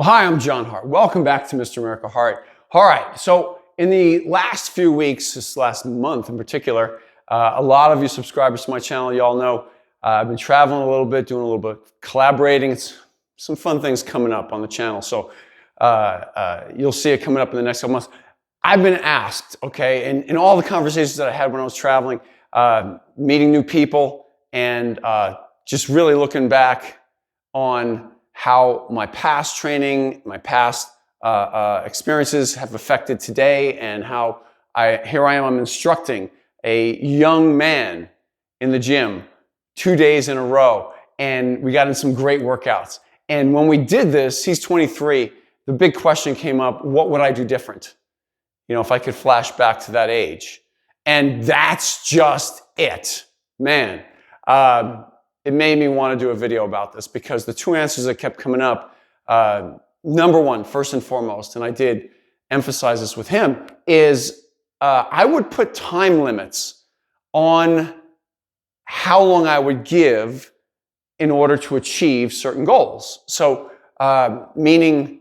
Well, hi, I'm John Hart. Welcome back to Mr. America Hart. All right, so in the last few weeks, this last month in particular, a lot of you subscribers to my channel, y'all know I've been traveling a little bit, doing a little bit of collaborating. It's some fun things coming up on the channel, so you'll see it coming up in the next couple months. I've been asked, okay, in all the conversations that I had when I was traveling, meeting new people, and just really looking back on how my past training, my past experiences have affected today, and how here I am, I'm instructing a young man in the gym 2 days in a row, and we got in some great workouts. And when we did this, he's 23, the big question came up, what would I do different? You know, if I could flash back to that age. And that's just it, man. It made me want to do a video about this because the two answers that kept coming up, number one, first and foremost, and I did emphasize this with him, is I would put time limits on how long I would give in order to achieve certain goals. So, meaning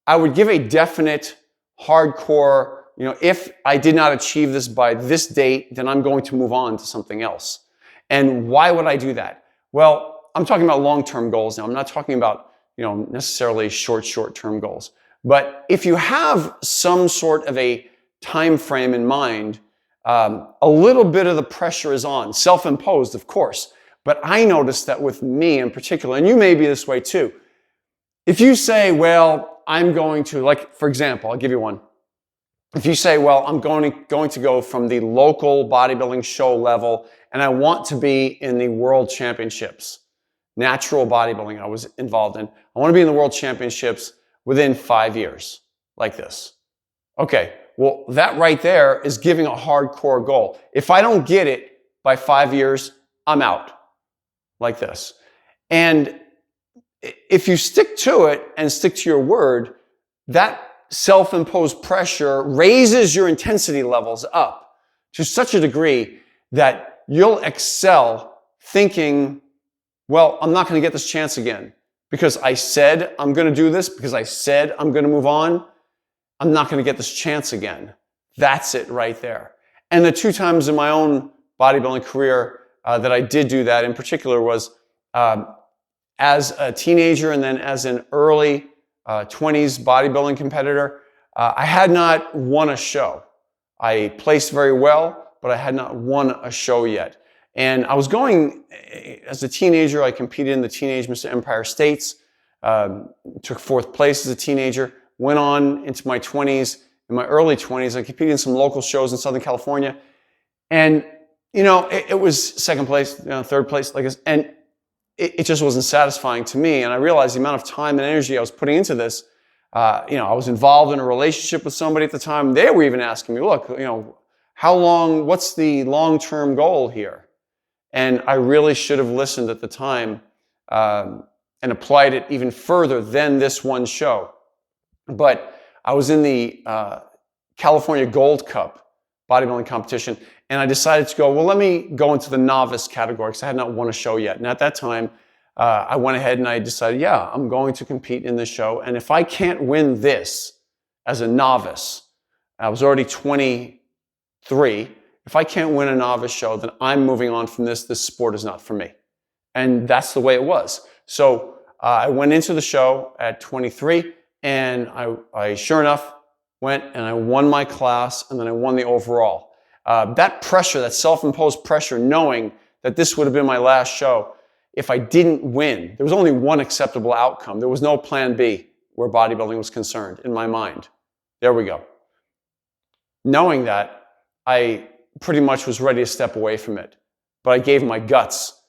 I would give a definite, hardcore, you know, if I did not achieve this by this date, then I'm going to move on to something else. And why would I do that? Well, I'm talking about long-term goals now. I'm not talking about, you know, necessarily short-term goals. But if you have some sort of a time frame in mind, a little bit of the pressure is on, self-imposed, of course. But I noticed that with me in particular, and you may be this way too. If you say, well, I'm going to, like, for example, I'll give you one. If you say, well, I'm going to go from the local bodybuilding show level and I want to be in the world championships, natural bodybuilding I was involved in. I want to be in the world championships within 5 years, like this. Okay, well, that right there is giving a hardcore goal. If I don't get it by 5 years, I'm out, like this. And if you stick to it and stick to your word, that self-imposed pressure raises your intensity levels up to such a degree that you'll excel thinking, well, I'm not going to get this chance again because I said I'm going to do this, because I said I'm going to move on. I'm not going to get this chance again. That's it right there. And the two times in my own bodybuilding career that I did do that in particular was as a teenager and then as an early 20s bodybuilding competitor. I had not won a show. I placed very well, but I had not won a show yet. And I was going, as a teenager, I competed in the Teenage Mr. Empire States, took 4th place as a teenager, went on into my 20s. In my early 20s, I competed in some local shows in Southern California. And, you know, it was 2nd place, you know, 3rd place, like this. And it just wasn't satisfying to me. And I realized the amount of time and energy I was putting into this. You know, I was involved in a relationship with somebody at the time. They were even asking me, look, you know, how long, what's the long-term goal here? And I really should have listened at the time and applied it even further than this one show. But I was in the California Gold Cup bodybuilding competition, and I decided to go, well, let me go into the novice category because I had not won a show yet. And at that time, I went ahead and I decided, yeah, I'm going to compete in this show. And if I can't win this as a novice, I was already 23. If I can't win a novice show, then I'm moving on from this. This sport is not for me. And that's the way it was. So I went into the show at 23, and I sure enough went and I won my class, and then I won the overall. That pressure, that self-imposed pressure, knowing that this would have been my last show, if I didn't win, there was only one acceptable outcome. There was no plan B where bodybuilding was concerned in my mind. There we go. Knowing that, I pretty much was ready to step away from it. But I gave my guts,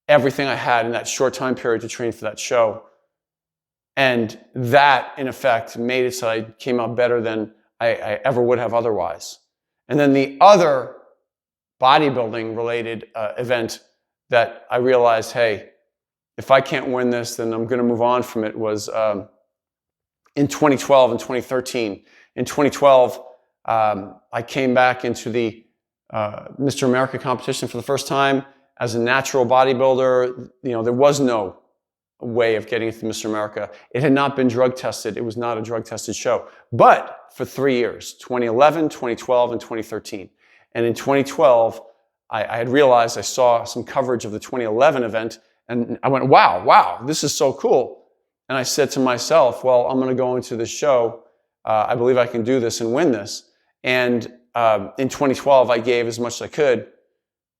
everything I had in that short time period to train for that show. And that, in effect, made it so I came out better than I ever would have otherwise. And then the other bodybuilding-related event that I realized, hey, if I can't win this, then I'm going to move on from it, was in 2012 and 2013. In 2012, I came back into the Mr. America competition for the first time as a natural bodybuilder. You know, there was no way of getting into Mr. America. It had not been drug tested. It was not a drug tested show. But for 3 years, 2011, 2012, and 2013. And in 2012, I had realized I saw some coverage of the 2011 event, and I went, wow, this is so cool. And I said to myself, well, I'm going to go into this show. I believe I can do this and win this. And in 2012, I gave as much as I could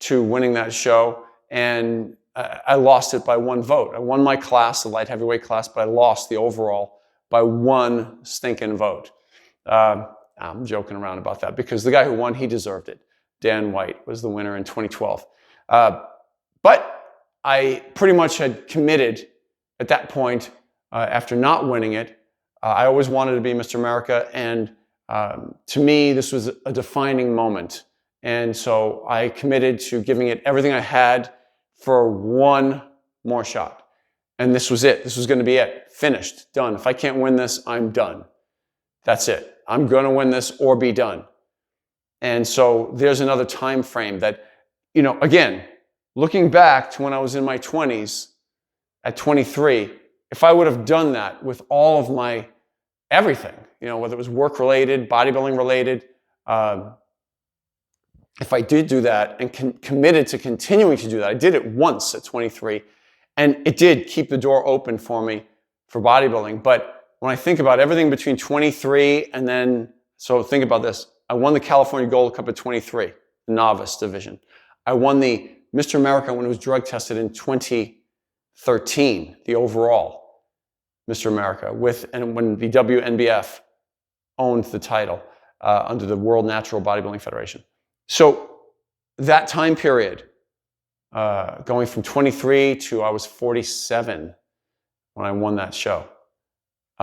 to winning that show, and I lost it by 1 vote. I won my class, the light heavyweight class, but I lost the overall by 1 stinking vote. I'm joking around about that because the guy who won, he deserved it. Dan White was the winner in 2012. But I pretty much had committed at that point, after not winning it. I always wanted to be Mr. America, and to me, this was a defining moment. And so I committed to giving it everything I had for 1 more shot. And this was it. This was going to be it. Finished. Done. If I can't win this, I'm done. That's it. I'm going to win this or be done. And so there's another time frame that, again, looking back to when I was in my 20s, at 23, if I would have done that with all of my everything, whether it was work-related, bodybuilding-related, if I did do that and committed to continuing to do that, I did it once at 23, and it did keep the door open for me for bodybuilding. But when I think about everything between 23 and then, so think about this. I won the California Gold Cup at 23, the novice division. I won the Mr. America when it was drug tested in 2013, the overall Mr. America, and when the WNBF owned the title under the World Natural Bodybuilding Federation. So that time period, going from 23 to I was 47 when I won that show.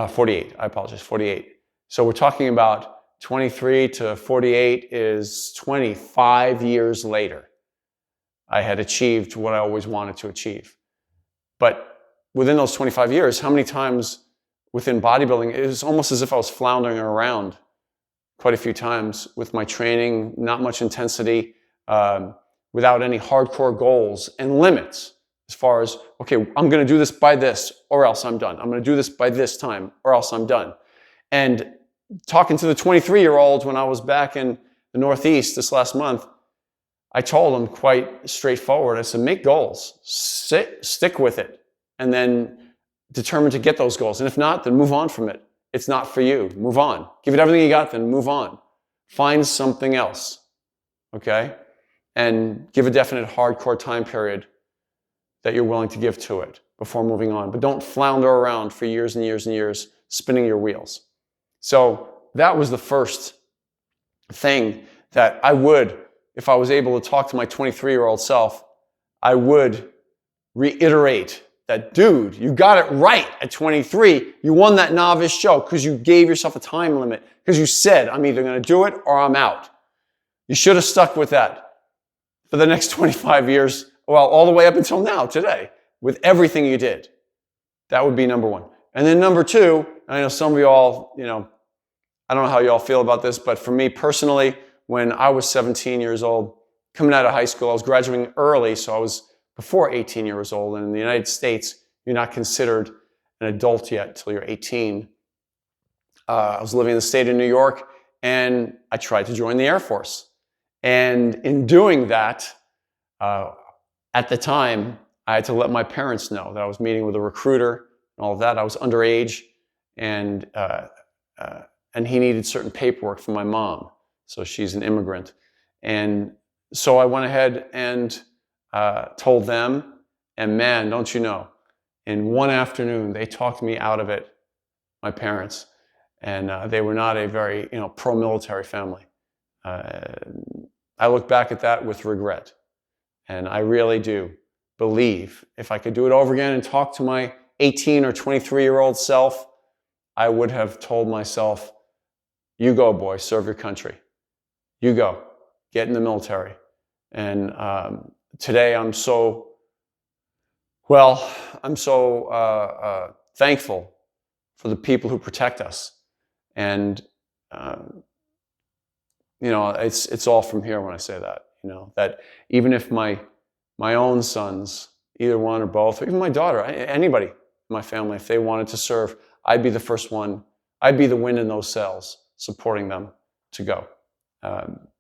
48, I apologize, 48. So we're talking about 23 to 48 is 25 years later. I had achieved what I always wanted to achieve. But within those 25 years, how many times within bodybuilding, it was almost as if I was floundering around quite a few times with my training, not much intensity, without any hardcore goals and limits as far as, okay, I'm going to do this by this or else I'm done. I'm going to do this by this time or else I'm done. And talking to the 23-year-olds when I was back in the Northeast this last month, I told them quite straightforward, I said, make goals, stick with it, and then determine to get those goals. And if not, then move on from it. It's not for you. Move on. Give it everything you got, then move on. Find something else, okay? And give a definite hardcore time period that you're willing to give to it before moving on. But don't flounder around for years and years and years spinning your wheels. So that was the first thing that I would, if I was able to talk to my 23-year-old self, I would reiterate that, dude, you got it right at 23. You won that novice show because you gave yourself a time limit, because you said, I'm either going to do it or I'm out. You should have stuck with that for the next 25 years, well, all the way up until now, today, with everything you did. That would be number 1. And then number 2, I know some of y'all, I don't know how y'all feel about this, but for me personally, when I was 17 years old, coming out of high school, I was graduating early, so I was before 18 years old. And in the United States, you're not considered an adult yet until you're 18. I was living in the state of New York, and I tried to join the Air Force. And in doing that, at the time, I had to let my parents know that I was meeting with a recruiter and all of that. I was underage, and he needed certain paperwork from my mom. So she's an immigrant. And so I went ahead and told them, and man, don't you know, in one afternoon, they talked me out of it, my parents. And they were not a very, pro-military family. I look back at that with regret. And I really do believe if I could do it over again and talk to my 18 or 23-year-old self, I would have told myself, you go, boy, serve your country. You go, get in the military. And today I'm so thankful for the people who protect us. And, it's all from here when I say that, that even if my own sons, either one or both, or even my daughter, anybody, my family, if they wanted to serve, I'd be the first one. I'd be the wind in those sails, supporting them to go.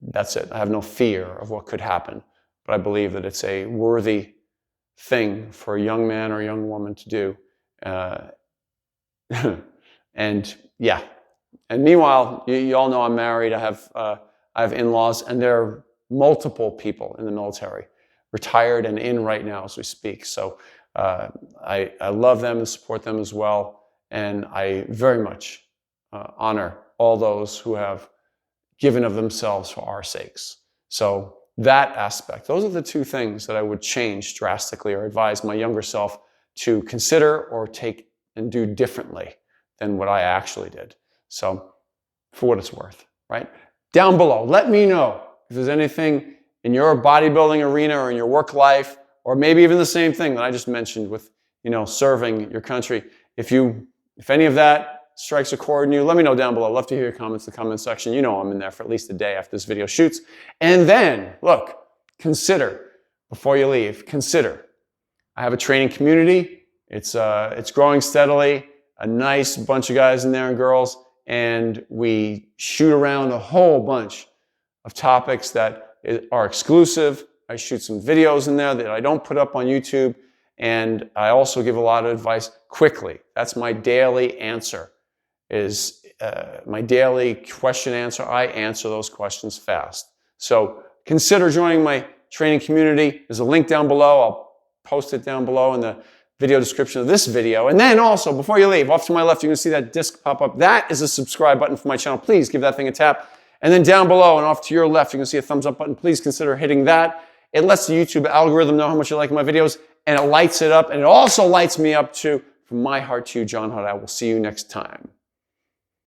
That's it. I have no fear of what could happen, but I believe that it's a worthy thing for a young man or a young woman to do. And yeah. And meanwhile, you all know I'm married. I have in-laws, and there are multiple people in the military, retired and in right now as we speak. So I love them and support them as well. And I very much honor all those who have given of themselves for our sakes. So that aspect, those are the two things that I would change drastically or advise my younger self to consider or take and do differently than what I actually did. So for what it's worth, right? Down below, let me know if there's anything in your bodybuilding arena or in your work life, or maybe even the same thing that I just mentioned with, serving your country. If any of that strikes a chord in you, let me know down below. Love to hear your comments in the comment section. You know I'm in there for at least a day after this video shoots. And then, look, consider, before you leave, consider. I have a training community. It's growing steadily. A nice bunch of guys in there and girls. And we shoot around a whole bunch of topics that are exclusive. I shoot some videos in there that I don't put up on YouTube. And I also give a lot of advice quickly. That's my daily answer. My daily question answer. I answer those questions fast. So consider joining my training community. There's a link down below. I'll post it down below in the video description of this video. And then also, before you leave, off to my left, you're going to see that disc pop up. That is a subscribe button for my channel. Please give that thing a tap. And then down below and off to your left, you're going to see a thumbs up button. Please consider hitting that. It lets the YouTube algorithm know how much you like my videos, and it lights it up. And it also lights me up too. From my heart to you, John Hart. I will see you next time.